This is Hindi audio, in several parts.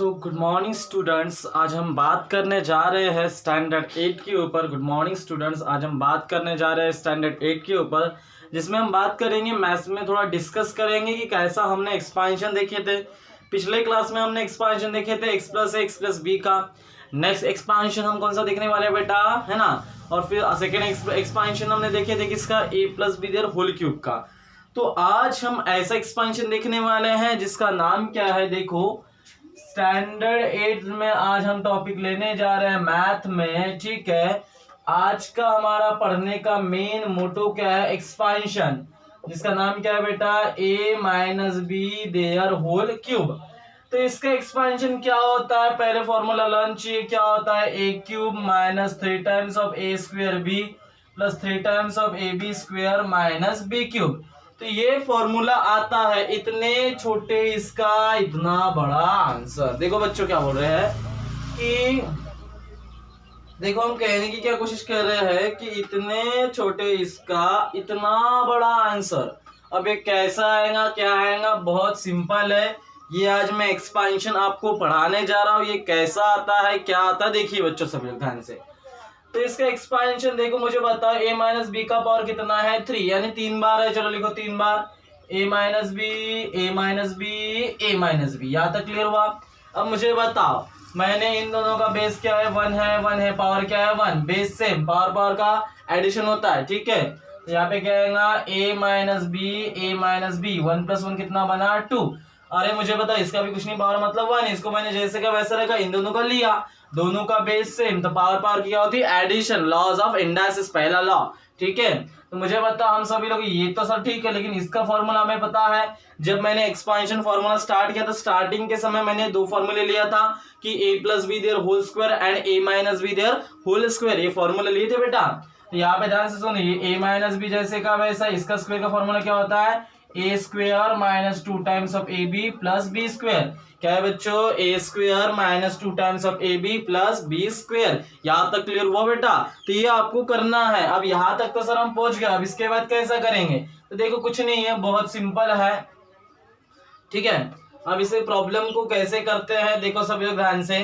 सो गुड मॉर्निंग स्टूडेंट्स, आज हम बात करने जा रहे हैं स्टैंडर्ड 8 के ऊपर। गुड मॉर्निंग स्टूडेंट्स, आज हम बात करने जा रहे हैं स्टैंडर्ड 8 के ऊपर, जिसमें हम बात करेंगे मैथ्स में थोड़ा डिस्कस करेंगे कि कैसा हमने एक्सपांशन देखे थे। पिछले क्लास में हमने एक्सपांशन देखे थे x प्लस ए एक्स प्लस बी का। नेक्स्ट एक्सपांशन हम कौन सा देखने वाले हैं बेटा, है ना। और फिर सेकेंड एक्सपांशन हमने देखे थे किसका, a plus B there whole cube का। तो आज हम ऐसा एक्सपांशन देखने वाले हैं जिसका नाम क्या है, देखो स्टैंडर्ड 8 में आज हम टॉपिक लेने जा रहे हैं मैथ में, ठीक है। आज का हमारा पढ़ने का मेन मोटो क्या है, एक्सपांशन, जिसका नाम क्या है बेटा, a minus B there whole cube. तो इसका एक्सपांशन क्या होता है, पहले फॉर्मूला लर्न चाहिए। क्या होता है, a cube minus 3 times of a square b plus 3 times of A B square minus B cube. तो ये फॉर्मूला आता है, इतने छोटे इसका इतना बड़ा आंसर। देखो बच्चों क्या बोल रहे हैं कि देखो हम कहने की क्या कोशिश कर रहे हैं कि इतने छोटे इसका इतना बड़ा आंसर। अब ये कैसा आएगा, क्या आएगा, बहुत सिंपल है। ये आज मैं एक्सपांशन आपको पढ़ाने जा रहा हूँ। ये कैसा आता है, क्या आता है, देखिए बच्चों सब लोग ध्यान से। तो इसका एक्सपांशन देखो, मुझे बताओ a माइनस बी का पावर कितना है, 3, यानी 3 बार है। चलो लिखो 3 बार a minus B a minus B a minus B. यहाँ तक क्लियर हुआ। अब मुझे बताओ, मैंने इन दोनों का बेस क्या है, 1 है, पावर क्या है 1, बेस सेम, पावर का एडिशन होता है, ठीक है। तो यहाँ पे क्या आएगा, a माइनस बी 1 प्लस 1 कितना बना 2। अरे मुझे बता, इसका भी कुछ नहीं, पावर मतलब 1, इसको मैंने जैसे का वैसा रखा, इन दोनों का लिया, दोनों का बेस सेम, तो पावर की क्या होती है, एडिशन, लॉज ऑफ इंडाइसिस, पहला लॉ, ठीक है। तो मुझे बता, हम सभी लोग ये तो सब ठीक है, लेकिन इसका फॉर्मूला हमें पता है। जब मैंने एक्सपांशन फॉर्मूला स्टार्ट किया था, स्टार्टिंग के समय मैंने दो फॉर्मूले लिया था कि a plus B there whole square and a minus B there whole square, ये फॉर्मूले लिए थे बेटा। तो यहाँ पे ध्यान से सुनिए, a माइनस बी जैसे का वैसा, इसका स्क्वायर का फॉर्मूला क्या होता है, a square minus 2 times of A B plus B square. क्या है बच्चों, a square minus 2 times of A B plus B square. यहाँ तक क्लियर हुआ बेटा। तो ये आपको करना है। अब यहाँ तक तो सर हम पहुंच गए, अब इसके बाद कैसा करेंगे, तो देखो कुछ नहीं है, बहुत सिंपल है, ठीक है। अब इसे प्रॉब्लम को कैसे करते हैं, देखो सब लोग ध्यान से।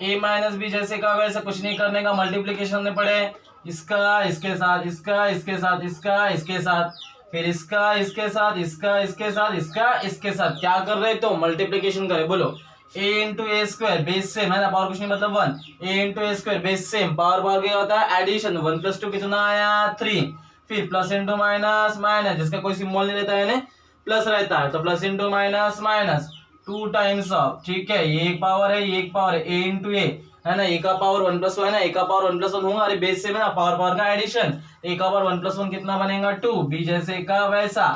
a माइनस बी जैसे का वैसा, कुछ नहीं करने का, मल्टीप्लीकेशन में पड़े, इसका इसके साथ, इसका इसके साथ, इसका इसके साथ, फिर इसका इसके साथ, इसका इसके साथ, इसका इसके साथ। क्या कर रहे तो मल्टीप्लीकेशन करे, बोलो a into A square base same, है ना, पावर कुछ नहीं मतलब 1, a into A square base same, power क्या होता है, एडिशन, 1 प्लस 2 कितना आया 3, फिर प्लस इंटू माइनस माइनस, जिसका कोई सिंबल नहीं रहता है, प्लस रहता है, तो plus into minus minus 2 times of, ठीक है, ये एक पावर है, ये एक पावर है, a इंटू ए, है ना, ए का पावर 1 प्लस 1 है ना, ए का पावर 1 प्लस 1 होगा, अरे बेस से में ना, पावर का एडिशन, ए का पावर 1 प्लस 1 कितना बनेगा 2, बी जैसे का वैसा,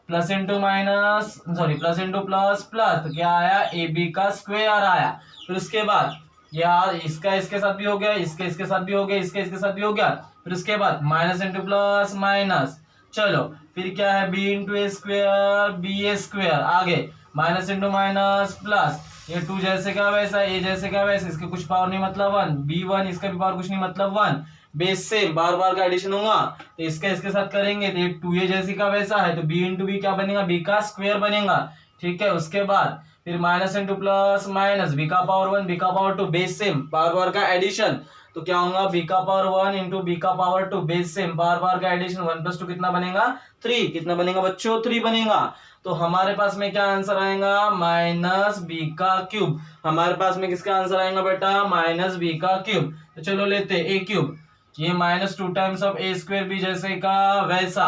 plus into minus, sorry plus into plus plus, तो क्या आया, ए बी का स्क्वायर आया। फिर उसके बाद यार इसका इसके साथ भी हो गया, इसके साथ भी हो गया, इसके साथ भी हो गया। फिर उसके बाद माइनस इंटू प्लस माइनस, चलो फिर क्या है, बी इंटू ए स्क्वायर बी ए स्क्वायर, आगे माइनस इंटू माइनस प्लस, ये 2 जैसे का वैसा, ए जैसे का वैसा, इसके कुछ पावर नहीं मतलब 1, b1, इसका भी पावर कुछ नहीं मतलब 1, बेस सेम, बार का एडिशन होगा, तो इसका इसके साथ करेंगे तो ये 2a जैसी का वैसा है, तो b इंटू बी क्या बनेगा, b का स्क्वायर बनेगा, ठीक है। उसके बाद फिर minus into plus minus, b का पावर 1 b का पावर 2, बेस सेम, बार का एडिशन, तो क्या होगा, b का पावर 1 इंटू b का पावर 2, बेस सेम, बार का एडिशन, 1 प्लस 2 कितना बनेगा 3, कितना बनेगा बच्चों 3 बनेगा। तो हमारे पास में क्या आंसर आएगा, माइनस बी का क्यूब। हमारे पास में किसका आंसर आएगा बेटा, माइनस बी का क्यूब। तो चलो लेते ए क्यूब, ये minus 2 times of A square B जैसे का वैसा,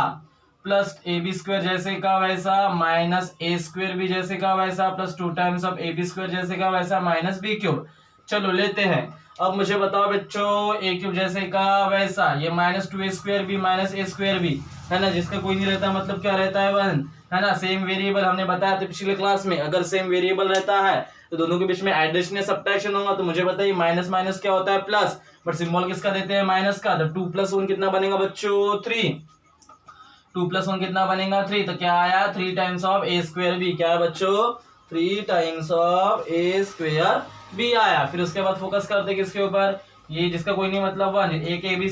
प्लस ए बी स्क्वायर जैसे का वैसा, माइनस ए स्क्वायर बी जैसे का वैसा, plus 2 times of A B square जैसे का वैसा, माइनस बी क्यूब। चलो लेते हैं। अब मुझे बताओ बच्चों, ए क्यूब जैसे का वैसा, ये माइनस 2 ए स्क्वायर बी माइनस ए स्क्वायर बी, है ना, जिसका कोई नहीं रहता, मतलब क्या रहता है 1, है ना, सेम वेरिएबल, हमने बताया था पिछले क्लास में, अगर सेम वेरिएबल रहता है तो दोनों के बीच में एडिशन या सब्ट्रैक्शन होगा। तो मुझे बताइए माइनस माइनस क्या होता है, प्लस, बट सिंबल किसका देते हैं, माइनस का, तो 2 प्लस 1 कितना बनेगा बच्चों 3, 2 प्लस 1 कितना बनेगा 3, तो क्या आया 3 times of A square B, क्या है बच्चों 3 times of A square B आया। फिर उसके बाद फोकस करते किसके ऊपर, ये जिसका कोई नहीं मतलब 1, एक ए बी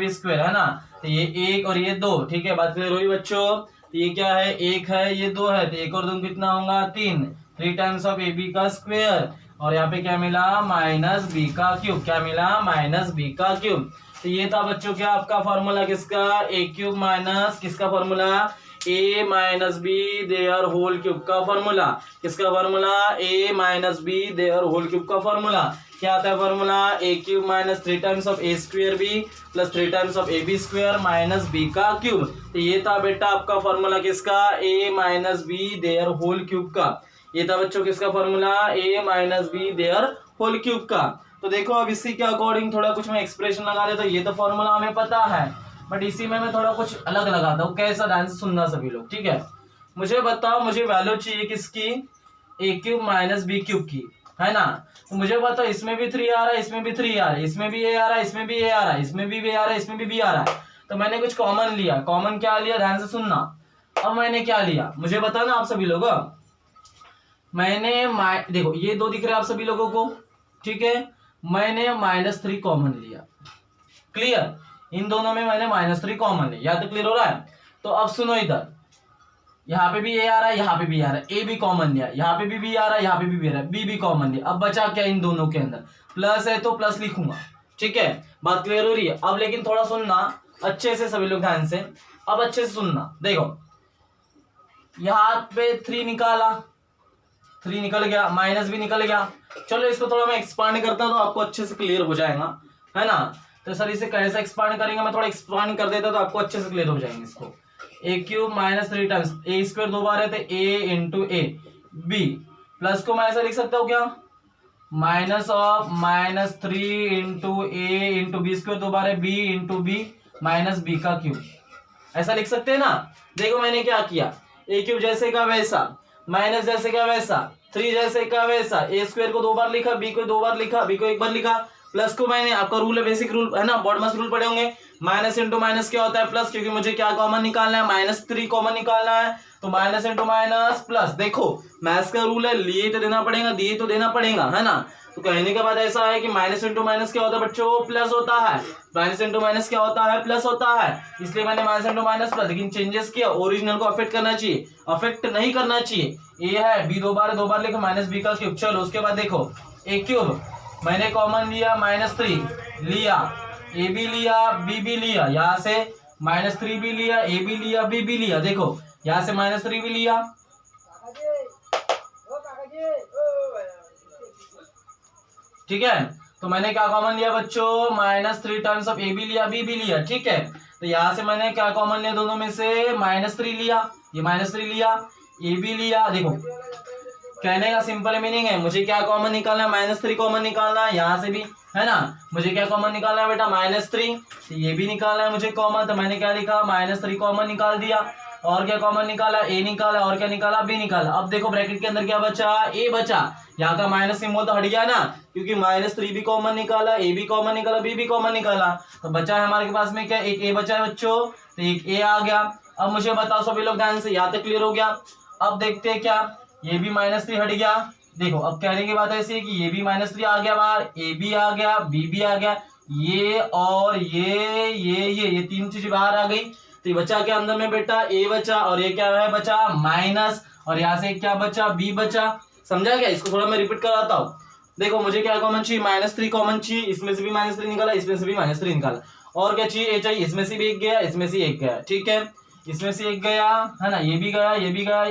स्क्वायर, है ना, तो ये 1 और ये 2, ठीक है, बात क्लियर हुई बच्चों। तो ये क्या है, 1 है, ये 2 है, तो 1 और 2 कितना होगा 3, 3 टाइम्स ऑफ ए बी का स्क्वायर, और यहाँ पे क्या मिला, माइनस बी का क्यूब। क्या मिला, माइनस बी का क्यूब। तो ये था बच्चों क्या आपका फॉर्मूला किसका, ए क्यूब माइनस किसका formula, A minus B there whole cube का फॉर्मूला। किसका formula, A minus B there whole cube का फॉर्मूला। क्या आता है formula, A cube minus 3 times of A square B plus 3 times of A B square minus B का क्यूब। तो ये था बेटा आपका फॉर्मूला किसका, A minus B there whole cube का। ये था बच्चों किसका formula, A minus B there whole cube का। तो देखो अब इसी के अकॉर्डिंग थोड़ा कुछ मैं एक्सप्रेशन लगा देता हूँ। ये तो फॉर्मूला हमें पता है, बट इसी में मैं थोड़ा कुछ अलग लगाता हूँ। कैसा, ध्यान से सुनना सभी लोग, ठीक है। मुझे बताओ, मुझे वैल्यू चाहिए किसकी, ए क्यूब माइनस बी क्यूब की, है ना। तो मुझे बताओ इसमें भी 3 आ रहा है, इसमें भी 3 आ रहा है, इसमें भी ए आ रहा है, इसमें भी ए आ रहा है, इसमें भी बी आ रहा है, इसमें भी बी आ रहा है। तो मैंने कुछ कॉमन लिया। कॉमन क्या लिया, ध्यान से सुनना। अब मैंने क्या लिया मुझे बताना आप सभी लोग। मैंने देखो ये 2 दिख रहे हैं आप सभी लोगों को, ठीक है। मैंने -3 कॉमन लिया। क्लियर, इन दोनों में मैंने -3 कॉमन लिया। या तो क्लियर हो रहा है। तो अब सुनो, इधर यहाँ पे भी ए आ रहा है, यहाँ पे भी आ रहा है, ए भी कॉमन लिया, यहाँ पे भी बी आ रहा है, यहाँ पे भी बी आ रहा है, बी भी कॉमन लिया। अब बचा क्या इन दोनों के अंदर, प्लस है तो प्लस लिखूंगा, ठीक है। बात क्लियर हो रही है। अब लेकिन थोड़ा सुनना अच्छे से सभी लोग, ध्यान से। अब अच्छे से सुनना, देखो यहाँ पे 3 निकाला, 3 निकल गया, माइनस भी निकल गया। चलो इसको थोड़ा मैं एक्सपांड करता हूं तो आपको अच्छे से क्लियर हो जाएगा, है ना। तो सर इसे कैसे एक्सपांड करेंगे, मैं थोड़ा एक्सपांड कर देता तो आपको अच्छे से क्लियर हो जाएंगे इसको। A cube minus 3 times A square 2 बार है तो A into A B, plus को मैं ऐसा लिख सकता हूँ क्या, minus of -3 into A into B square 2 बार है, B into B minus B का क्यूब। ऐसा लिख सकते हैं ना। देखो मैंने क्या किया, ए क्यूब जैसे का वैसा, माइनस जैसे का वैसा, 3 जैसे का वैसा, ए स्क्वायर को 2 बार लिखा, बी को 2 बार लिखा, बी को 1 बार लिखा, प्लस को मैंने, आपका रूल है बेसिक रूल, है ना, बॉडमस रूल पढ़े होंगे। माइनस इंटू माइनस क्या होता है, प्लस, क्योंकि मुझे क्या कॉमन निकालना है, -3 कॉमन निकालना है। तो माइनस इंटू माइनस प्लस। देखो मैथ्स का रूल है, लिए तो देना पड़ेगा, दिए तो देना पड़ेगा, है ना। तो कहने के बाद ऐसा है कि माइनस इंटू माइनस क्या होता है बच्चों, प्लस होता है। माइनस इंटू माइनस क्या होता है, प्लस होता है। इसलिए मैंने माइनस इंटू माइनस प्लस, लेकिन चेंजेस किया, ओरिजिनल को अफेक्ट करना चाहिए, अफेक्ट नहीं करना चाहिए। ए है, बी 2 बार लिखा, माइनस बी का क्यूब। चलो उसके बाद देखो ए क्यूब मैंने कॉमन लिया, -3 लिया, ए भी लिया, बी भी लिया, यहाँ से -3 भी लिया, ए भी लिया, बी भी लिया। देखो यहाँ से -3 भी लिया, ठीक है। तो मैंने क्या कॉमन लिया बच्चों, -3 टाइम्स ऑफ ए भी लिया, बी भी लिया, ठीक है। तो यहाँ से मैंने क्या कॉमन लिया दोनों में से, -3 लिया, ये -3 लिया, ए भी लिया। देखो कहने का सिंपल मीनिंग है, मुझे क्या कॉमन निकालना है, -3 कॉमन निकालना है, यहाँ से भी, है ना। मुझे क्या कॉमन निकालना है बेटा, -3, तो ये भी निकालना है मुझे कॉमन। तो मैंने क्या लिखा, -3 कॉमन निकाल दिया। और क्या कॉमन निकाला, ए निकाला, और क्या निकाला, बी निकाला। अब देखो ब्रैकेट के अंदर क्या बचा, ए बचा। यहाँ का माइनस सिंबल तो हट गया ना, क्योंकि -3 भी कॉमन निकाला, ए भी कॉमन निकाला, बी भी कॉमन निकाला। तो बचा है हमारे पास में क्या, एक ए बचा है बच्चों, तो एक ए आ गया। अब मुझे बताओ सभी लोग ध्यान से, यहाँ तक क्लियर हो गया। अब देखते हैं क्या, ये भी -3 हट गया। देखो अब कहने की बात ऐसी है कि ये भी -3 आ गया बाहर, ए भी आ गया, बी भी आ गया, ये और ये 3 चीज बाहर आ गई। तो ये बचा क्या अंदर में बेटा, ए बचा, और ये क्या है बचा, माइनस, और यहाँ से क्या बचा, बी बचा। समझा क्या, इसको थोड़ा मैं रिपीट कराता हूँ। देखो मुझे क्या कॉमन चाहिए, -3 कॉमन चाहिए, इसमें से भी -3 निकाला, इसमें से भी -3 निकाला। और क्या चाहिए, ए चाहिए, इसमें से भी एक गया, इसमें से एक गया, ठीक है। इसमें से एक गया, है ना, ये भी गया, ये भी गया,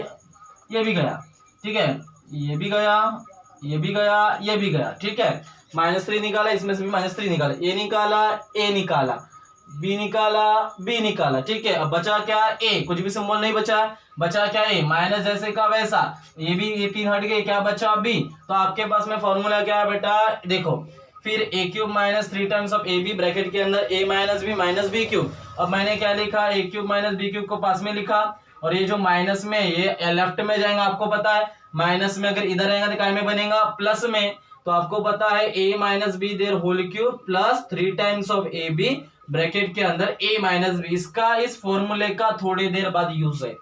ये भी गया, ठीक है, ये भी गया, ये भी गया, ये भी गया, ठीक है। -3 निकाला, इसमें से भी -3 निकाला, ए निकाला, ए निकाला, बी निकाला, बी निकाला, ठीक है। अब बचा क्या, ए, कुछ भी सिंबल नहीं बचा, बचा क्या, ए, माइनस जैसे का वैसा, ये भी, ये 3 हट गए, क्या बचा, बी। तो आपके पास में फॉर्मूला क्या है बेटा, देखो फिर A cube -3 times of A B, bracket के अंदर A minus B minus B cube. अब मैंने क्या लिखा, A cube minus B cube को पास में लिखा, और ये जो माइनस में ये लेफ्ट में जाएगा, आपको पता है माइनस में अगर इधर रहेगा तो काय में बनेगा, प्लस में। तो आपको पता है a minus B there whole cube plus 3 times of A B, bracket के अंदर a माइनस बी। इसका इस फॉर्मूले का थोड़ी देर बाद यूज है,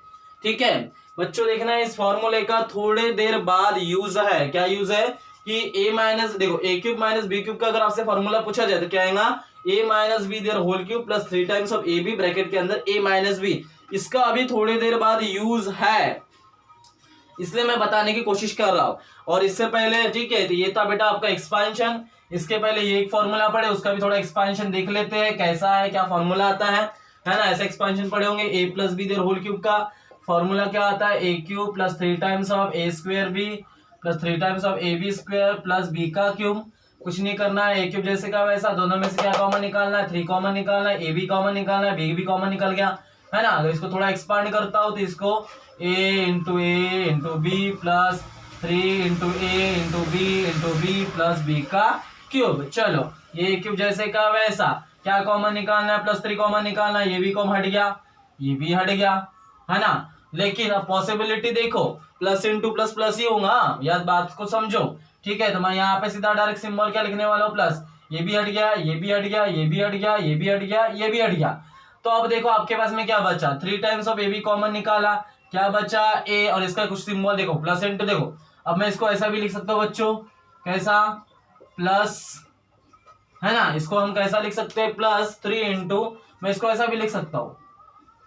ठीक है बच्चों। देखना इस फॉर्मूले का थोड़ी देर बाद यूज है। क्या यूज है कि a माइनस, देखो a cube minus B cube का अगर आपसे फॉर्मूला पूछा जाए तो क्या आएगा, a minus B there whole cube plus 3 times of A B, bracket के अंदर a माइनस बी। इसका अभी थोड़ी देर बाद यूज है, इसलिए मैं बताने की कोशिश कर रहा हूँ। और इससे पहले ठीक है, तो ये था बेटा आपका एक्सपांशन। इसके पहले ये एक फॉर्मूला पढ़े, उसका भी थोड़ा एक्सपांशन देख लेते हैं कैसा है, क्या फॉर्मूला आता है ना। ऐसे एक्सपांशन पढ़े होंगे। A plus B there whole cube का फॉर्मूला क्या आता है, A cube plus 3 times of A square B plus 3 times of A B square plus B का क्यूब। कुछ नहीं करना है, ए क्यूब जैसे का वैसा, दोनों में से क्या कॉमन निकालना है, 3 कॉमन निकालना है, ए बी कॉमन निकालना है, बी भी कॉमन निकल गया है ना। तो इसको थोड़ा एक्सपांड करता हूं, तो इसको A into B plus 3 into B plus B का क्यूब। चलो ये क्यूब जैसे का वैसा, क्या कॉमन निकालना है, प्लस 3 कॉमन निकालना है, ये भी कॉमन हट गया, ये भी हट गया है ना। लेकिन अब पॉसिबिलिटी देखो, प्लस इंटू प्लस प्लस ही होगा, याद बात को समझो। ठीक है, तो मैं यहाँ पे सीधा डायरेक्ट सिंबल क्या लिखने वाला हूँ, प्लस। ये भी हट गया, ये भी हट गया, ये भी हट गया, ये भी हट गया, ये भी हट गया। तो अब देखो आपके पास में क्या बचा, 3 times of A B common निकाला, क्या बचा ए, और इसका कुछ सिंबल देखो प्लस इंटू। देखो अब मैं इसको ऐसा भी लिख सकता हूँ बच्चों, कैसा, प्लस है ना। इसको हम कैसा लिख सकते हैं, प्लस 3 इंटू, मैं इसको ऐसा भी लिख सकता हूँ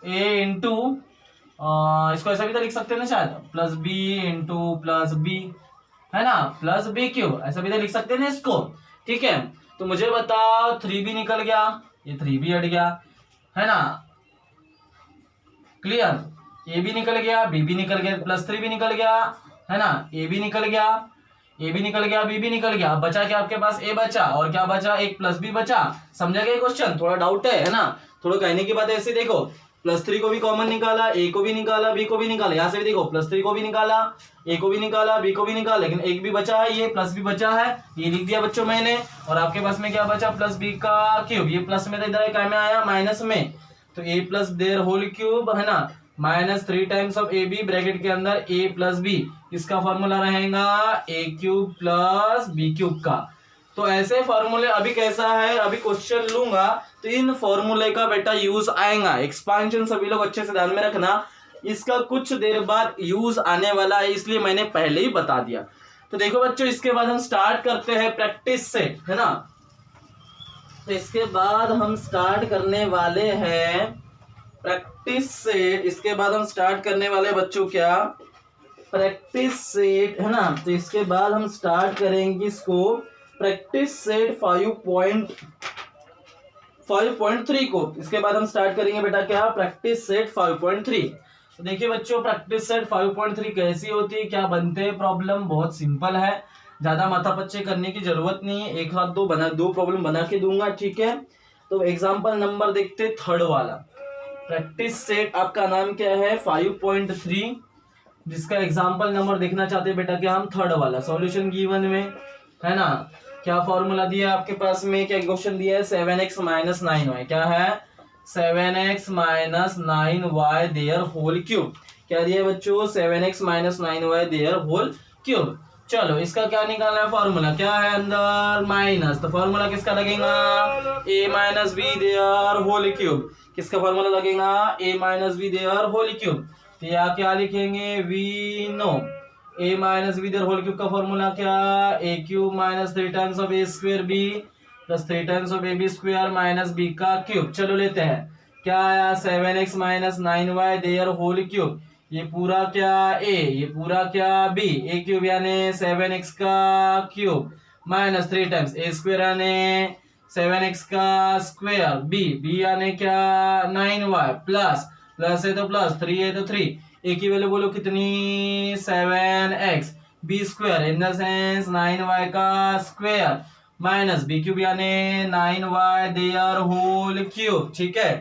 ए इंटू, इसको ऐसा भी तो लिख सकते हैं ना शायद, plus B into plus B है ना, प्लस बी क्यूब, ऐसा भी तो लिख सकते हैं ना इसको। ठीक है, तो मुझे बताओ 3 भी निकल गया, ये 3 भी हट गया है ना, क्लियर। ए भी निकल गया, बी भी निकल गया, प्लस 3 भी निकल गया है ना, ए भी निकल गया, ए भी निकल गया, बी भी निकल गया। अब बचा क्या आपके पास, ए बचा, और क्या बचा, एक प्लस बी बचा। समझा गया क्वेश्चन, थोड़ा डाउट है ना, थोड़ा कहने की बात है। ऐसे देखो प्लस 3 को भी कॉमन निकाला, ए को भी निकाला, बी को भी निकाला, यहाँ से भी देखो प्लस 3 को भी निकाला, ए को भी निकाला, बी को भी निकाला, लेकिन एक भी बचा है, ये प्लस भी बचा है, ये लिख दिया बच्चों मैंने। और आपके पास में क्या बचा, प्लस बी का क्यूब, ये प्लस में तो इधर क्या में आया, माइनस में, तो A plus their whole cube है ना, minus 3 times of A B bracket के अंदर ए प्लस बी, इसका फॉर्मूला रहेगा A cube plus B cube का। तो ऐसे फॉर्मूले अभी कैसा है, अभी क्वेश्चन लूंगा तो इन फॉर्मूले का बेटा यूज आएगा। एक्सपांशन सभी लोग अच्छे से ध्यान में रखना, इसका कुछ देर बाद यूज आने वाला है, इसलिए मैंने पहले ही बता दिया। तो देखो बच्चों, इसके बाद हम स्टार्ट करते हैं प्रैक्टिस से, है ना। तो इसके बाद हम स्टार्ट करने वाले हैं प्रैक्टिस सेट। इसके बाद हम स्टार्ट करने वाले बच्चों क्या, प्रैक्टिस सेट है ना। तो इसके बाद हम स्टार्ट करेंगे इसको प्रैक्टिस सेट 5.3 को। इसके बाद हम स्टार्ट करेंगे बेटा क्या, प्रैक्टिस सेट 5.3। तो देखिए बच्चों, प्रैक्टिस सेट 5.3 कैसी होती है, क्या बनते हैं प्रॉब्लम, बहुत सिंपल है, ज्यादा माथापच्चे करने की जरूरत नहीं है। एक हाथ दो प्रॉब्लम बना के दूंगा, ठीक है। तो एग्जाम्पल नंबर देखते, थर्ड वाला प्रैक्टिस सेट आपका नाम क्या है, 5.3, जिसका एग्जाम्पल नंबर देखना चाहते हैं बेटा क्या हम, थर्ड वाला। सॉल्यूशन गिवन में है ना, क्या फॉर्मूला दिया है आपके पास में, क्या क्वेश्चन दिया है, 7x माइनस 9y, क्या है 7x minus 9y there whole cube. क्या दिया है बच्चों, 7x minus 9y there whole cube. चलो इसका क्या निकालना है, फॉर्मूला क्या है अंदर, माइनस, तो फॉर्मूला किसका लगेगा, a minus B there whole cube. किसका फॉर्मूला लगेगा, a minus B there whole cube. तो यहाँ क्या लिखेंगे, we know a minus B there whole cube का फॉर्मूला क्या, a cube minus 3 times of a square b plus 3 times of ab square minus b का क्यूब। चलो लेते हैं, क्या आया 7x minus 9y there whole cube, ये पूरा क्या a, ये पूरा क्या b, a क्यूब यानी 7x का cube minus 3 times a square यानी 7x का स्क्वायर, b यानी क्या 9y प्लस प्लस है तो प्लस, 3 है तो 3, a की वैल्यू बोलो कितनी 7x, b square in the sense 9y का स्क्वायर माइनस b क्यूब यानी 9y देयर होल क्यूब। ठीक है,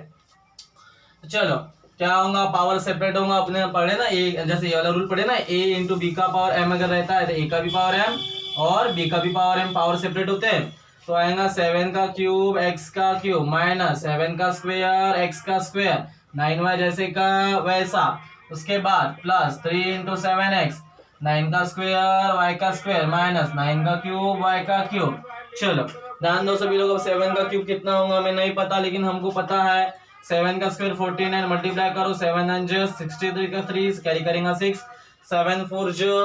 चलो क्या होगा, पावर सेपरेट होगा, अपने पढ़े ना ए, जैसे ये वाला रूल पढ़े ना, a इंटू बी का पावर m अगर रहता है तो a का भी पावर m और b का भी पावर m, पावर सेपरेट होते हैं। तो आएगा 7 का क्यूब x का क्यूब माइनस 7 का स्क्वायर x का स्क्वायर 9y जैसे का वैसा, उसके बाद प्लस 3 इंटू 7x 9 का स्क्वायर y का स्क्वायर माइनस 9 का क्यूब y का क्यूब। चलो ध्यान दो सभी लोग, अब 7 का क्यूब कितना होगा हमें नहीं पता, लेकिन हमको पता है 7 का स्क्वायर 49, मल्टीप्लाई करो 7 9 जो 63 का 3 कैरी करेंगे 6, 7 4 जो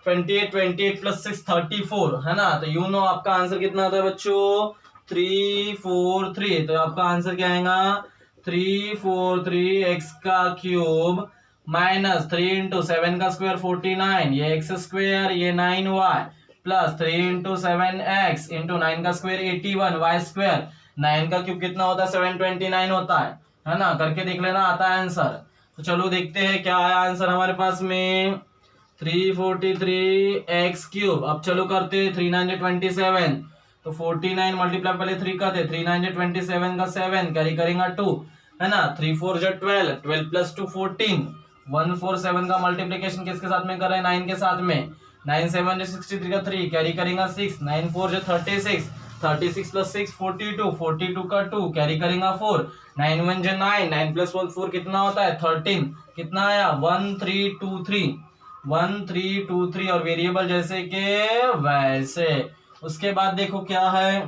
28, 28 प्लस 6 34 है ना। तो यू नो आपका आंसर कितना आता है बच्चों, 343। तो आपका आंसर क्या आएगा 343 x का क्यूब माइनस 3 इंटू 7 का स्क्वायर 49, ये एक्स स्क्वायर, ये 9y plus 3 into 7x into 9 का स्क्वायर 81 वाई स्क्वायर। 9 का क्यूब कितना होता है 729 होता है ना। करके देख लेना, आता है आंसर। तो चलो देखते हैं क्या आया आंसर हमारे पास में, 343 x क्यूब। अब चलो करते 327, तो 49 मल्टीप्लाई पहले 3 का थे, 327 का 7 कैरी करेंगे 2 है ना। 3 4 जो 12, 12 प्लस 2 14, 147 का मल्टीप्लीकेशन किसके साथ में कर रहे हैं 9 के साथ में। 9 7 जो 63 का 3 कैरी करेंगे 6, 9 4 जो 36, 36 प्लस 6 42, 42 का 2 कैरी करेंगे 4, 9 1 जो 9, 9 प्लस 1 4 कितना होता है 13, कितना आया 1323, 1323 और वेरिएबल जैसे के वैसे। उसके बाद देखो क्या है,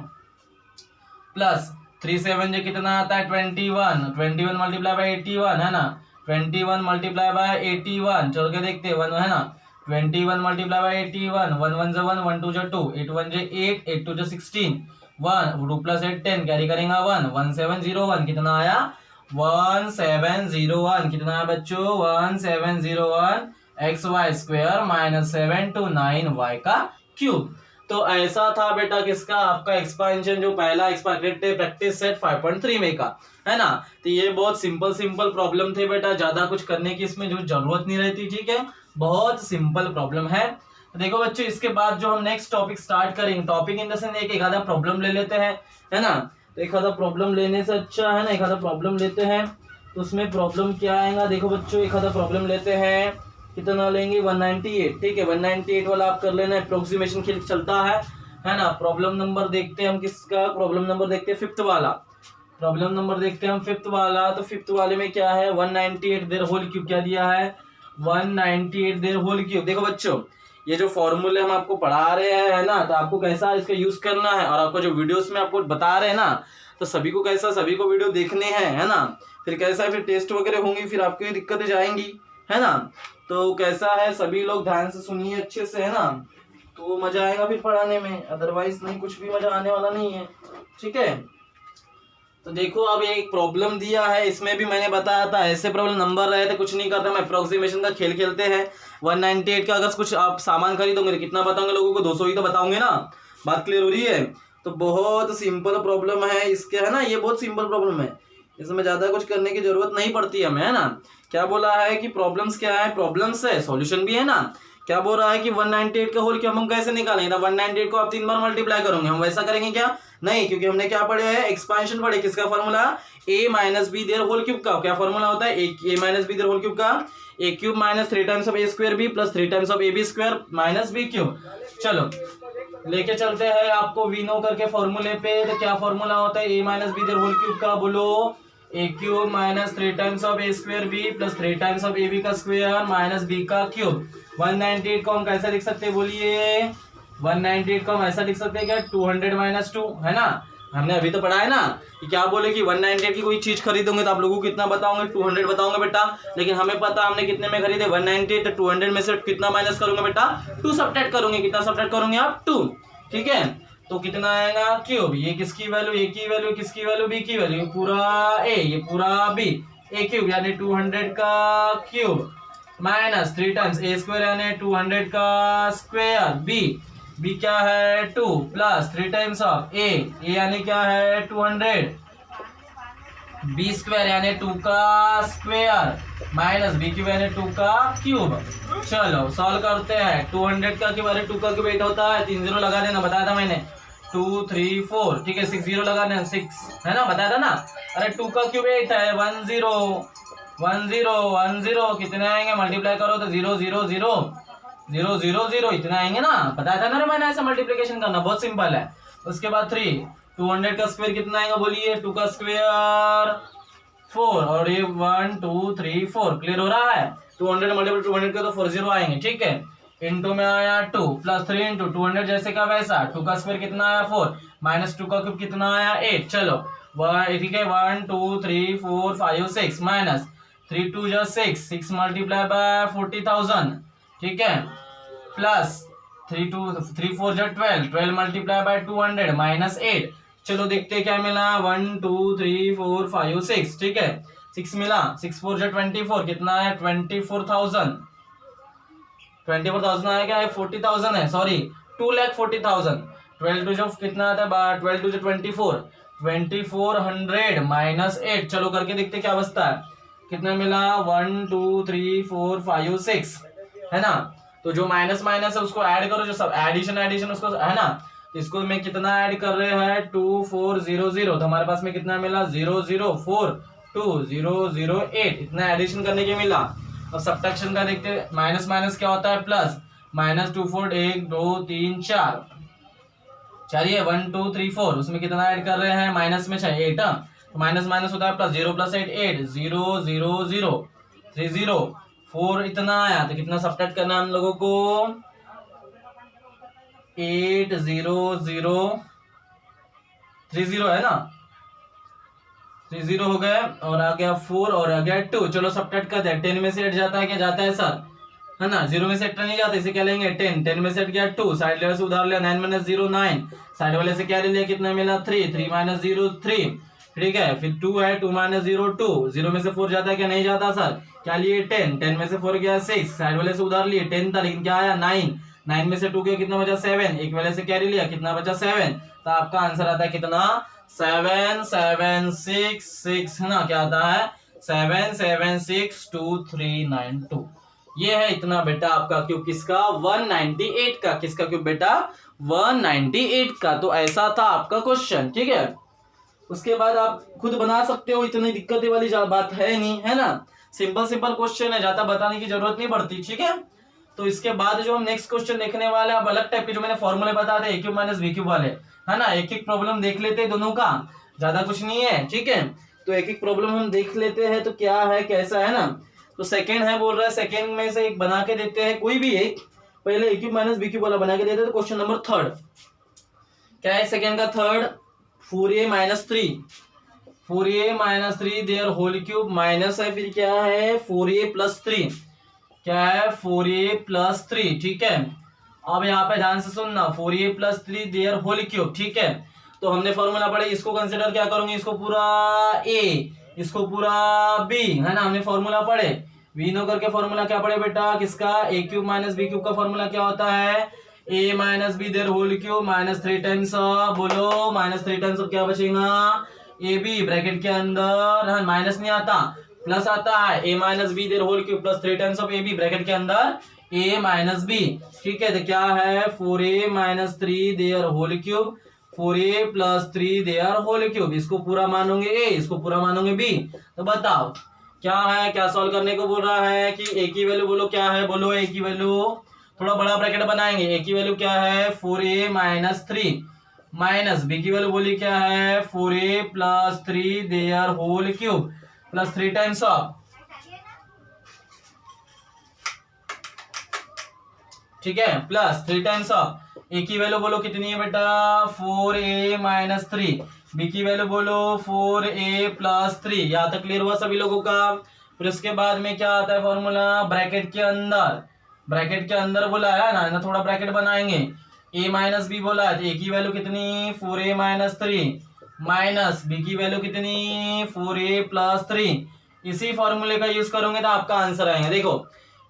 प्लस 3 7 जो कितना आता है 21, 21 मल्टीप्लाई बाय 81 है ना, 21 मल्टीप्लाई बाय 81 चल के देखते हैं 1 है ना, 21 मल्टीप्लाई बाय 81, 1 1 जो 1, 1 2 जो 2, 8 1 जो 8, 8 2 जो 16, 1 2 प्लस 8 10 कैरी करेंगे 1, 1701 कितना आया 1701, कितना है बच्चों 1701 एक्स वाई स्क्वायर माइनस 729 का क्यूब। तो ऐसा था बेटा किसका आपका एक्सपेंशन, जो पहला प्रैक्टिस सेट 5.3 में का है ना। तो ये बहुत सिंपल प्रॉब्लम थे बेटा, ज्यादा कुछ करने की इसमें जो जरूरत नहीं रहती, ठीक है, बहुत सिंपल प्रॉब्लम है। तो देखो बच्चों, इसके बाद जो हम नेक्स्ट टॉपिक स्टार्ट करेंगे, टॉपिक इन द सेंस एक आधा प्रॉब्लम ले लेते हैं है ना। तो एक आधा प्रॉब्लम लेने से अच्छा है ना, एक आधा प्रॉब्लम लेते हैं। तो उसमें प्रॉब्लम क्या आएगा, देखो बच्चों एक आधा प्रॉब्लम लेते हैं, कितना लेंगे 198, ठीक है 198 वाला आप कर लेना, अप्रोक्सीमेशन चलता है ना। प्रॉब्लम नंबर देखते हैं हम किसका, प्रॉब्लम नंबर देखते हैं फिफ्थ वाला, प्रॉब्लम नंबर देखते हैं हम फिफ्थ वाला। तो फिफ्थ वाले में क्या है 198 देयर होल क्यूब, क्या दिया है 198 देयर होल क्यूब। देखो बच्चों, ये जो फॉर्मूले हम आपको पढ़ा रहे हैं है ना, तो आपको कैसा इसका यूज करना है, और आपको जो वीडियोस में आपको बता रहे हैं ना, तो सभी को कैसा, सभी को वीडियो देखने हैं है ना। फिर कैसा, फिर टेस्ट वगैरह होंगी, फिर आपको दिक्कतें जाएंगी है ना। तो कैसा है, सभी लोग ध्यान से सुनिए अच्छे से है ना, तो मजा आएगा फिर पढ़ाने में, अदरवाइज नहीं कुछ भी मजा आने वाला नहीं है, ठीक है। तो देखो अब एक प्रॉब्लम दिया है, इसमें भी मैंने बताया था ऐसे प्रॉब्लम नंबर रहे थे कुछ नहीं करता, मैं अप्रोक्सीमेशन का खेल खेलते हैं। 198 का अगर कुछ आप सामान खरीदोगे तो कितना बताओगे लोगों को, 200 ही तो बताओगे ना, बात क्लियर हो रही है। तो बहुत सिंपल प्रॉब्लम है इसके है ना, ये बहुत सिंपल प्रॉब्लम है, इसमें ज्यादा कुछ करने की जरूरत नहीं पड़ती है हमें है ना। क्या बोला है कि प्रॉब्लम्स क्या है, प्रॉब्लम्स है, सॉल्यूशन भी है ना। क्या बोल रहा है कि 198 का होल क्यूब हम कैसे निकालेंगे, 198 को आप 3 बार मल्टीप्लाई करोगे, हम वैसा करेंगे क्या, नहीं, क्योंकि हमने क्या पढ़े है एक्सपेंशन पढ़े, किसका formula a minus B there whole cube का। क्या फॉर्मूला होता है a minus B there whole cube का, a cube minus 3 times of a square b plus 3 times of ab square minus b cube. चलो लेके चलते हैं आपको वीनो करके फॉर्मूले पे। तो क्या फॉर्मूला होता है a minus B there whole cube का, बोलो a cube minus 3 times of a square b plus 3 times of ab का स्क्वायर माइनस b का क्यूब। 198 को हम कैसे लिख सकते हैं बोलिए, 198 को हम ऐसा लिख सकते हैं क्या 200 माइनस 2 है ना। हमने अभी तो पढ़ा है ना कि क्या बोले कि 198 की कोई चीज खरीदोगे तो आप लोगों को कितना बताओगे 200 बताओगे बेटा, लेकिन हमें पता हमने कितने में खरीदे 198, तो 200 में से कितना माइनस करोगे बेटा 2 सब्ट्रैक्ट करोगे, कितना सब्ट्रैक्ट करोगे आप 2, ठीक है। तो कितना आएगा क्यूब, ये किसकी वैल्यू ए की वैल्यू, किसकी वैल्यू बी की वैल्यू, ये पूरा ए ये पूरा बी, ए क्यूब यानी 200 का cube minus 3 times A square यानी 200 का स्क्वायर, बी क्या है 2 प्लस 3 टाइम्स ऑफ ए यानी क्या है 200, बी स्क्वायर यानी 2 का स्क्वायर माइनस बी क्यूब यानी 2 का क्यूब। चलो सॉल्व करते हैं, 200 का क्यूब अरे 2 का क्यूब 8 होता है, 3 जीरो लगा देना, बताया था मैंने 2 3 4, ठीक है 6 जीरो लगा देना 6 है ना, बताया था ना। अरे 2 का क्यूब 8 है, 1 0 1 0 1 0 कितने आएंगे, मल्टीप्लाई करो तो 0 0 0 0 0 0 इतना आएंगे ना, बताया था ना मैंने ऐसा मल्टीप्लिकेशन करना, बहुत सिंपल है। उसके बाद 3 200 का स्क्वायर कितना आएगा बोलिए, 2 का स्क्वायर 4 और ये 1 2 3 4, क्लियर हो रहा है। 200 मल्टीप्लाई 200 का तो 40 आएंगे, ठीक है। इंटू में आया 2 प्लस 3 इंटू 200 जैसे का वैसा, 2 का स्क्वायर कितना आया 4 माइनस 2 का क्यूब कितना आया 8, चलो ठीक है 1 2 3 4 5 6 माइनस 3 2 जो 6 मल्टीप्लाई बाय 40,000, ठीक है, प्लस 3 2 3 4 जो 12 मल्टीप्लाई बाय 200 माइनस 8। चलो देखते क्या मिला 1 2 3 4 5 6, ठीक है 6 मिला, 6 4 जो 24, कितना है 24,000, 24,000 आया क्या है 40,000 है, सॉरी 2,40,000। 12 टू जो कितना आता है 12 टू जो 24, 2400 माइनस 8, चलो करके देखते क्या बचता है, कितना मिला 1 2 3 4 5 6, है ना। तो जो माइनस माइनस है उसको ऐड करो, जो सब एडिशन उसको, है ना। तो इसको में कितना ऐड कर रहे हैं 2400, तो हमारे पास में कितना मिला 0042008, इतना एडिशन करने के मिला। अब सब्ट्रैक्शन का देखते हैं, माइनस माइनस क्या होता है प्लस, माइनस 2 4 1 2 3 4, चलिए 1 2 3 4, उसमें कितना ऐड कर रहे हैं माइनस में 6 8, तो माइनस माइनस होता है प्लस, 0 + 8 8 0 0 0 3 0 4, इतना आया। तो कितना सब्ट्रैक्ट करना है हम लोगों को 8 0 0 3 0, है ना, 3 0 हो गया, और आ गया 4 और आ गया 2। चलो सब्ट्रैक्ट करते हैं, 10 में से 8 जाता है, क्या जाता है सर, है ना, 0 में से 8 नहीं जाता, इसे क्या लेंगे 10, 10 में से 8 गया 2, साइड लेवल से उधार लिया 9 - 0 9, साइड वाले से क्या ले लिया, कितना मिला 3, 3 - 0 3, ठीक है। फिर 2 है, 2 - 0 2, 0 में से 4 जाता है क्या, नहीं जाता सर, क्या लिए 10, 10 में से 4 गया 6, साइड वाले से उधार लिए 10 था, लेकिन क्या आया 9, 9 में से 2 गया, कितना बचा 7, एक वाले से कैरी लिया, कितना बचा 7, तो आपका आंसर आता है कितना 7 7 6 6, है ना, क्या आता है 7 7 6 2 3 9 2। ये है इतना बेटा आपका क्यूब, किसका 198 का, किसका क्यूब बेटा 198 का। तो ऐसा था आपका क्वेश्चन, ठीक है। उसके बाद आप खुद बना सकते हो, इतनी दिक्कत वाली बात है नहीं, है ना, सिंपल सिंपल क्वेश्चन है, ज्यादा बताने की जरूरत नहीं पड़ती, ठीक है। तो इसके बाद जो हम नेक्स्ट क्वेश्चन देखने वाले हैं, अब अलग टाइप के जो मैंने फॉर्मूले बता थे a³ - b³ वाले, है ना, एक एक प्रॉब्लम देख लेते हैं दोनों का, ज्यादा कुछ नहीं है, ठीक है। तो एक एक प्रॉब्लम हम देख लेते हैं, तो क्या है कैसा है ना। तो सेकंड है, बोल रहा है सेकंड में से एक बना के देते हैं, कोई भी एक, पहले a³ - b³ वाला बना के देते हैं। तो क्वेश्चन नंबर 3 क्या है, सेकंड का 3, 4a - 3, 4a - 3 their whole cube, minus है, फिर क्या है 4a + 3, क्या है 4a + 3, ठीक है। अब यहाँ पे ध्यान से सुनना, 4a + 3 देयर होल क्यूब, ठीक है। तो हमने फॉर्मूला पढ़े, इसको कंसिडर क्या करूंगी, इसको पूरा a, इसको पूरा b, है ना, हमने फॉर्मूला पढ़े, v नो करके फॉर्मूला क्या पढ़े बेटा, किसका a³ - b³ का फॉर्मूला क्या होता है a - b their whole cube -3 times, बोलो -3 टाइम्स, अब क्या बचेगा ab ब्रैकेट के अंदर, माइनस नहीं आता प्लस आता है, a - b their whole cube +3 times of ab bracket के अंदर a - b, ठीक है। तो क्या है 4a - 3 their whole cube, 4a + 3 their whole cube, इसको पूरा मानोगे a, इसको पूरा मानोगे b। तो बताओ क्या है, क्या सॉल्व करने को बोल रहा है कि a की वैल्यू बोलो क्या है, बोलो a की वैल्यू, थोड़ा बड़ा ब्रैकेट बनाएंगे, a की वैल्यू क्या है 4a - 3 माइनस b की वैल्यू बोली क्या है 4a + 3 their whole cube +3 times of, ठीक है, +3 टाइम्स ऑफ, a की वैल्यू बोलो कितनी है बेटा 4a - 3, b की वैल्यू बोलो 4a + 3, यहाँ तक क्लियर हुआ सभी लोगों का। फिर उसके बाद में क्या आता है फॉर्मूला, ब्रैकेट के अंदर, ब्रैकेट के अंदर बोला है ना, थोड़ा ब्रैकेट बनाएंगे, a - b बोला है, तो a की वैल्यू कितनी 4a - 3 माइनस b की वैल्यू कितनी 4a + 3, इसी फॉर्मूले का यूज करोगे तो आपका आंसर आएगा। देखो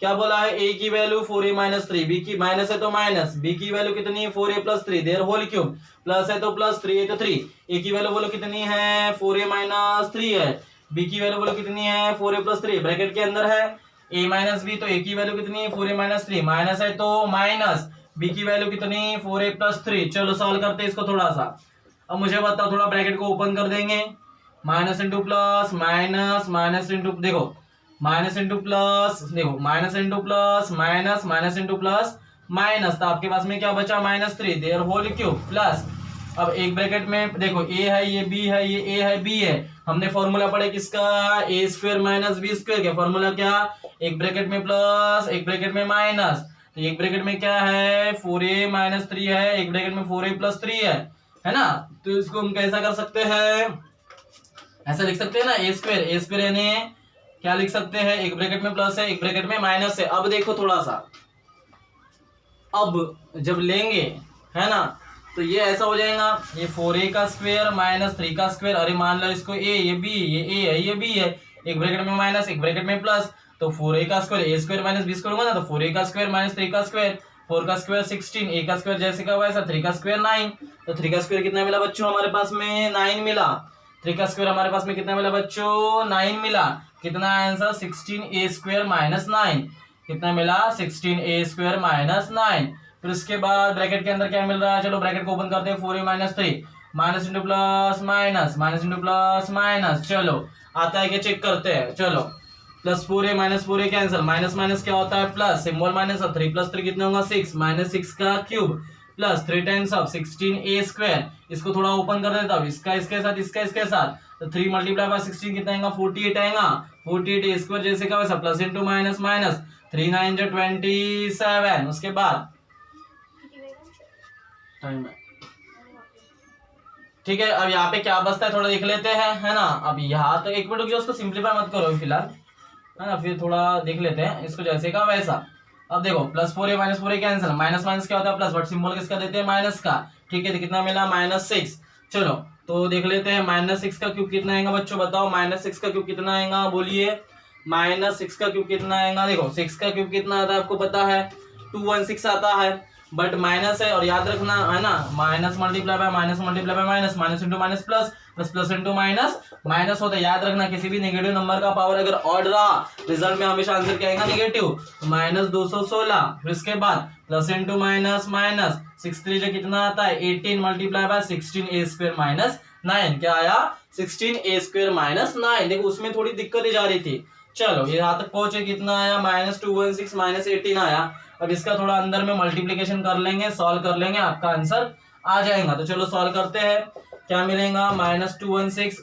क्या बोला है, a की वैल्यू 4a - 3, b की माइनस है तो माइनस, b की वैल्यू कितनी 4a + 3 their whole cube, plus है तो प्लस, 3 है तो 3, a की वैल्यू बोलो कितनी है 4a - 3 है, b की वैल्यू बोलो कितनी है 4a + 3 ब्रैकेट के अंदर है a - b, तो a की वैल्यू कितनी है 4a - 3, माइनस है तो माइनस, b की वैल्यू कितनी 4a + 3। चलो सॉल्व करते हैं इसको थोड़ा सा। अब मुझे बताओ, थोड़ा ब्रैकेट को ओपन कर देंगे, minus into plus, minus minus into, देखो माइनस इंटू प्लस, देखो minus into plus minus, minus into plus minus, तो आपके पास में क्या बचा -3 देयर होल क्यूब प्लस, अब एक ब्रैकेट में देखो a है, ये b है, ये a है, b है, हमने फॉर्मूला पढ़े किसका a² - b², क्या फॉर्मूला क्या, एक ब्रैकेट में प्लस एक ब्रैकेट में माइनस, तो एक ब्रैकेट में क्या है 4a - 3 है, एक ब्रैकेट में 4a + 3 है ना। तो इसको हम कैसा कर सकते हैं, ऐसा लिख सकते हैं ना a² यानी क्या लिख सकते हैं, एक ब्रैकेट में प्लस है एक ब्रैकेट में माइनस है। अब देखो थोड़ा सा, अब जब लेंगे है ना, तो ये ऐसा हो जाएगा, ये 4a² - 3 का स्क्वायर, अरे मान लो इसको a, ये b, ये a है, ये b है, एक ब्रैकेट में माइनस एक ब्रैकेट में प्लस, तो 4a का square a square minus b square होगा ना, तो 4a का स्क्वायर माइनस 3 का स्क्वायर, 4 का स्क्वायर 16, a का स्क्वायर जैसे का वैसा, 3 का स्क्वायर 9, तो 3 का स्क्वायर कितना मिला बच्चों हमारे पास में 9 मिला, 3 का स्क्वायर हमारे पास में कितना मिला बच्चों 9 मिला, कितना आंसर 16a स्क्वायर माइनस 9, कितना मिला 16a स्क्वायर माइनस 9। फिर उसके बाद ब्रैकेट के अंदर क्या मिल रहा है, चलो ब्रैकेट को ओपन करते हैं, 4a minus 3 minus into plus minus into plus minus, चलो आता है क्या चेक करते हैं, चलो plus 4a minus 4a cancel, minus minus क्या होता है प्लस, सिंबल माइनस, 3 प्लस 3 कितना होगा 6, माइनस 6 का cube plus 3 times of 16a square, इसको थोड़ा ओपन कर देता हूँ, इसका इसके साथ इसका इसके साथ, तो 3 मल्टीप्लाई बाय 16 कितना आएगा 48 आएगा, 48 स्क्वायर जैसे का वैसा, प्लस इंटू माइनस माइनस, 3 9 जो 27, उसके बाद टाइम है ठीक है। अब यहाँ पे क्या बचता है थोड़ा देख लेते हैं, है ना। अब यहाँ तो एक मिनट रुक जाओ, उसको सिंप्लीफाई मत करो फिलहाल, है ना, फिर थोड़ा देख लेते हैं इसको जैसे का वैसा। अब देखो plus 4a minus 4a cancel, minus minus क्या होता है प्लस, बट सिंबल किसका देते हैं माइनस का, ठीक है, तो कितना मिला माइनस 6। चलो तो देख लेते हैं माइनस 6 का क्यूब कितना आएगा बच्चों, बताओ माइनस 6 का क्यूब कितना आएगा, बोलिए माइनस 6 का क्यूब कितना आएगा। देखो 6 का क्यूब कितना आता है आपको पता है 216 आता है, बट माइनस है, और याद रखना है ना, minus multiply by minus minus into minus plus plus into minus minus होता है। याद रखना किसी भी नेगेटिव नंबर का पावर अगर ऑड रहा रिजल्ट में हमेशा आंसर क्या आएगा नेगेटिव, तो माइनस 216। फिर इसके बाद प्लस इंटू माइनस माइनस 6 3 जो कितना आता है 18 multiply by 16a square minus 9, क्या आया 16a स्क्वायर माइनस 9। देखो उसमें थोड़ी दिक्कत जा रही थी, चलो ये यहाँ तक पहुंचे, कितना आया माइनस 216 माइनस 18 आया। अब इसका थोड़ा अंदर में मल्टीप्लिकेशन कर लेंगे, सॉल्व कर लेंगे, आपका आंसर आ जाएगा। तो चलो सॉल्व करते हैं, क्या मिलेगा minus 216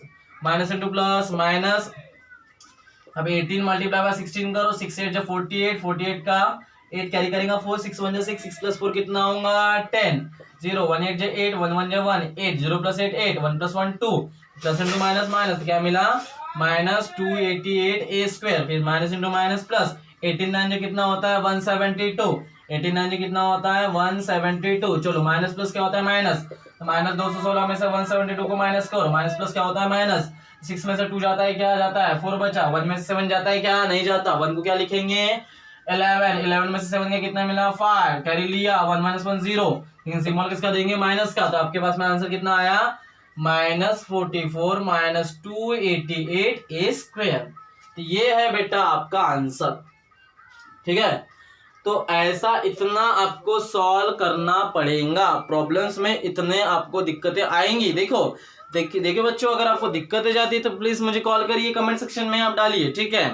minus into plus minus, अब 18 मल्टीप्लाई बाय 16 करो, 6 8 जो 48, 48 का 8 कैरी करेगा 4, 6 1 जो 6 प्लस 4 कितना होगा 10, 0 1 8 जो 8 1 1 जो 1 8, 0 plus 8 8, 1 plus 1 2, plus into minus minus क्या मिला माइनस 288a स्क्वायर, फिर माइनस इंटू माइनस प्लस 89 जो कितना होता है 172, 89 जो कितना होता है 172। चलो माइनस प्लस क्या होता है माइनस, माइनस 216 में से 172 को माइनस करो, माइनस प्लस क्या होता है माइनस, 6 में से 2 जाता है क्या जाता है 4 बचा, 1 में से 7 जाता है क्या नहीं जाता, 1 को क्या लिखेंगे 11, 11 में से 7 का कितना मिला 5, कैरी लिया 1 माइनस 1 0, लेकिन सिंबल किसका देंगे माइनस का, तो आपके पास में आंसर कितना आया माइनस 44 माइनस 288a स्क्वायर। तो ये है बेटा आपका आंसर, ठीक है। तो ऐसा इतना आपको सॉल्व करना पड़ेगा, प्रॉब्लम्स में इतने आपको दिक्कतें आएंगी। देखिए बच्चों, अगर आपको दिक्कतें जाती है तो प्लीज मुझे कॉल करिए, कमेंट सेक्शन में आप डालिए, ठीक है।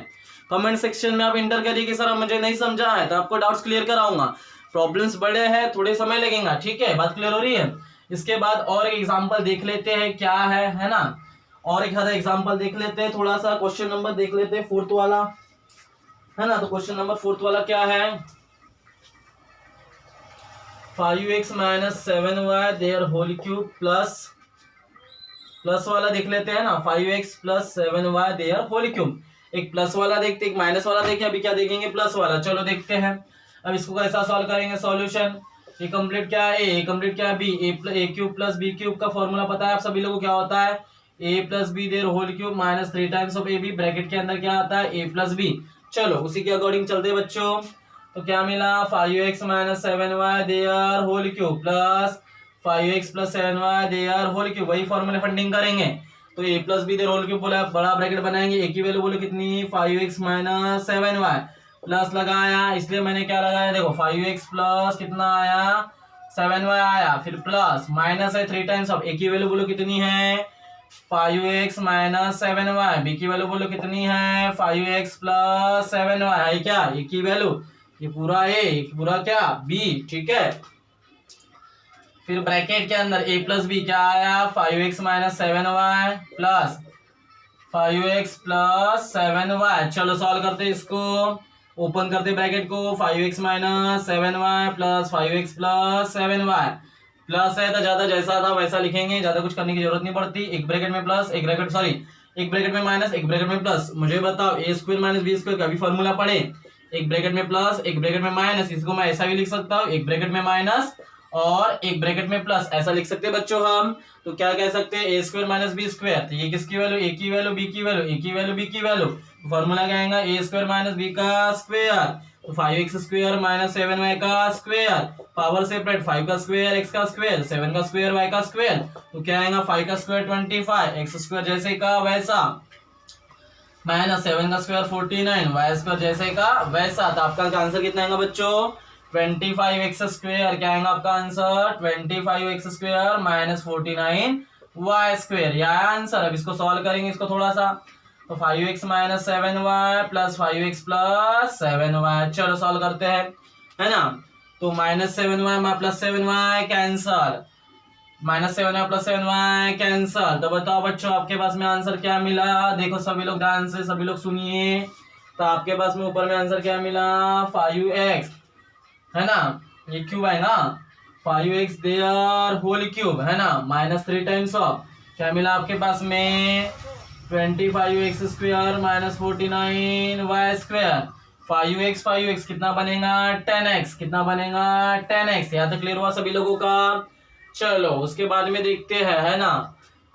कमेंट सेक्शन में आप इंटर करिए कि सर मुझे नहीं समझा है, तो आपको डाउट्स क्लियर कराऊंगा। प्रॉब्लम्स बड़े हैं, थोड़े समय लगेगा, ठीक है, बात क्लियर हो रही है। इसके बाद और एक एग्जाम्पल देख लेते हैं क्या है ना, और एक आधा एग्जाम्पल देख लेते हैं, थोड़ा सा क्वेश्चन नंबर देख लेते हैं 4th वाला, है ना। तो क्वेश्चन नंबर 4th वाला क्या है, 5x minus 7y there whole cube plus वाला देख लेते हैं ना, 5x plus 7y there whole cube. एक प्लस वाला देखते, एक माइनस वाला देखे, अभी क्या देखेंगे प्लस वाला। चलो देखते हैं अब इसको कैसा सॉल्व करेंगे। सॉल्यूशन ए कंप्लीट क्या है ए कंप्लीट क्या है B, A cube plus B cube का फॉर्मूला पता है आप सभी लोगों को क्या होता है, A plus B there whole cube minus 3 times of A B, bracket के अंदर क्या आता है ए प्लस बी। चलो उसी के अकॉर्डिंग चलते बच्चों, तो क्या मिला 5x minus 7y there whole cube plus 5x plus 7y there whole cube, वही फॉर्मूले फंडिंग करेंगे। तो A plus B there whole cube बोला, बड़ा ब्रैकेट बनाएंगे, ए की वैल्यू बोलो कितनी 5x माइनस 7y, प्लस लगाया, इसलिए मैंने क्या लगाया देखो 5x प्लस कितना आया 7y आया, फिर प्लस माइनस है 3 टाइम्स ऑफ, ए की वैल्यू बोलो कितनी है 5x माइनस 7y, बी की वैल्यू बोलो कितनी है 5x प्लस 7y है क्या, ए की वैल्यू ये पूरा ए पूरा क्या बी, ठीक है। फिर ब्रैकेट के अंदर a प्लस बी क्या आया 5x minus 7y plus 5x plus 7y। चलो सॉल्व करते इसको, ओपन करते ब्रैकेट को, 5x minus 7y plus 5x plus 7y, plus है तो ज्यादा जैसा था वैसा लिखेंगे, ज्यादा कुछ करने की जरूरत नहीं पड़ती। एक ब्रैकेट में प्लस, एक ब्रैकेट में माइनस, एक ब्रैकेट में प्लस। मुझे बताओ ए स्क्वायर माइनस बी स्क्वायर का भी फॉर्मूला पढ़े, एक ब्रैकेट में प्लस एक ब्रैकेट में माइनस, इसको मैं ऐसा भी लिख सकता हूँ, एक ब्रैकेट में माइनस और एक ब्रैकेट में प्लस, ऐसा लिख सकते हैं बच्चों हम। तो क्या कह सकते हैं, ए स्क्वायर माइनस बी स्क्वायर। तो ये किसकी वैल्यू, ए की वैल्यू, बी की वैल्यू, ए की वैल्यू, बी की वैल्यू। तो फॉर्मूला क्या आएगा, ए स्क्वायर माइनस बी का स्क्वायर। तो 5x स्क्वायर माइनस 7y का स्क्वायर, पावर सेपरेट, 5 का स्क्वायर x का स्क्वायर, 7 का स्क्वायर y का स्क्वायर। तो क्या आएगा, 5 का स्क्वायर 25, x स्क्वायर जैसे का वैसा, माइनस 7 का स्क्वायर 49, वाई स्क्वायर जैसे का वैसा। तो आपका आंसर कितना आएगा बच्चों, 25x स्क्वायर। क्या आएगा आपका answer, 25x square minus 49 Y square. यह आंसर। अब इसको सॉल्व करेंगे इसको थोड़ा सा। तो 5x minus 7y plus 5x plus 7y। चलो सॉल्व करते हैं, है ना। तो minus 7y plus 7y cancel, minus 7y plus 7y cancel. तो बताओ बच्चों आपके पास में आंसर क्या मिला। देखो सभी लोग ध्यान से, सभी लोग सुनिए। तो आपके पास में ऊपर में आंसर क्या मिला, 5x, है ना, ये क्यूब है ना, 5x देयर होल क्यूब, है ना, माइनस 3 टाइम्स ऑफ क्या मिला आपके पास में, 25x square minus 49y square. 5x कितना बनेगा, 10x। कितना बनेगा, 10x। यहाँ तक क्लियर हुआ सभी लोगों का। चलो उसके बाद में देखते हैं, है ना।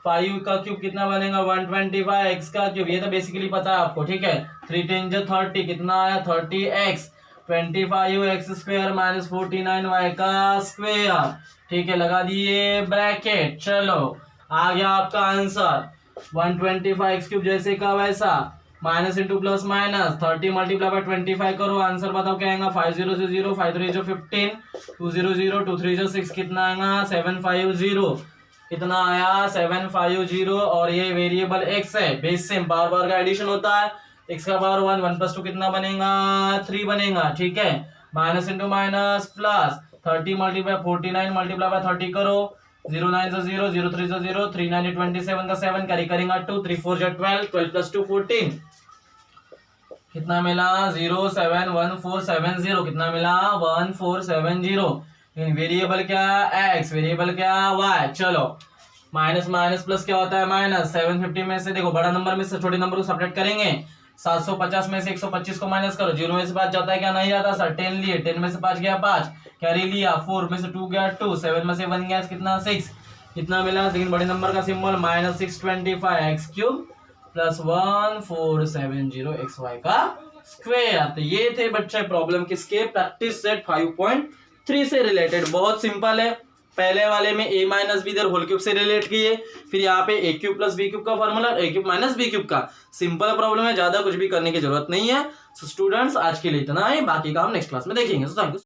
5 का क्यूब कितना बनेगा, 125, x का क्यूब ये तो बेसिकली पता है आपको, ठीक है। 3 10 30 कितना आया, 30x। 25x square minus 49y का स्क्वायर, ठीक है, लगा दिए ब्रैकेट। चलो आ गया आपका आंसर, 125x क्यूब जैसे का वैसा, minus into plus minus 30 multiply by 25 करो, आंसर बताओ क्या आएगा, 5 0 0 5 3 15 2 0 0 2 3 6 कितना आएगा, 750। कितना आया, 750। और ये वेरिएबल x है, बेस सेम बार बार का एडिशन होता है। x का पावर 1, 1 + 2 कितना बनेगा, 3 बनेगा, ठीक है। Minus into minus plus 30 multiply 49 multiply by 30 करो, 0 9 0 0 3 0 3 9 27 का 7 कैरी करेंगे 2 3 4 12 12 + 2 14 कितना मिला, 0 7 1 4 7 0 कितना मिला, 1 4 7 0। वेरिएबल क्या, x, वेरिएबल क्या, y। चलो माइनस माइनस प्लस क्या होता है, माइनस। 750 में से देखो बड़ा नंबर में से छोटे नंबर को सब्ट्रैक्ट करेंगे। 750 में से 125 को माइनस करो, 0 में से 5 जाता है क्या, नहीं जाता सर। 10 लिए, 10 में से 5 गया 5, कैरी लिया, 4 में से 2 गया 2, 7 में से 1 गया कितना, 6। कितना मिला, लेकिन बड़े नंबर का symbol minus 625 x cube plus 1470 xy का स्क्वायर। तो ये थे बच्चे प्रॉब्लम किसके, प्रैक्टिस सेट 5.3 से रिलेटेड। बहुत सिंपल है। पहले वाले में a माइनस बी इधर होल क्यूब से रिलेट किए, फिर यहाँ पे a cube plus B cube का formula, a cube minus B cube का। सिंपल प्रॉब्लम है, ज्यादा कुछ भी करने की जरूरत नहीं है। सो स्टूडेंट्स आज के लिए इतना है, बाकी का हम नेक्स्ट क्लास में देखेंगे। So thank you.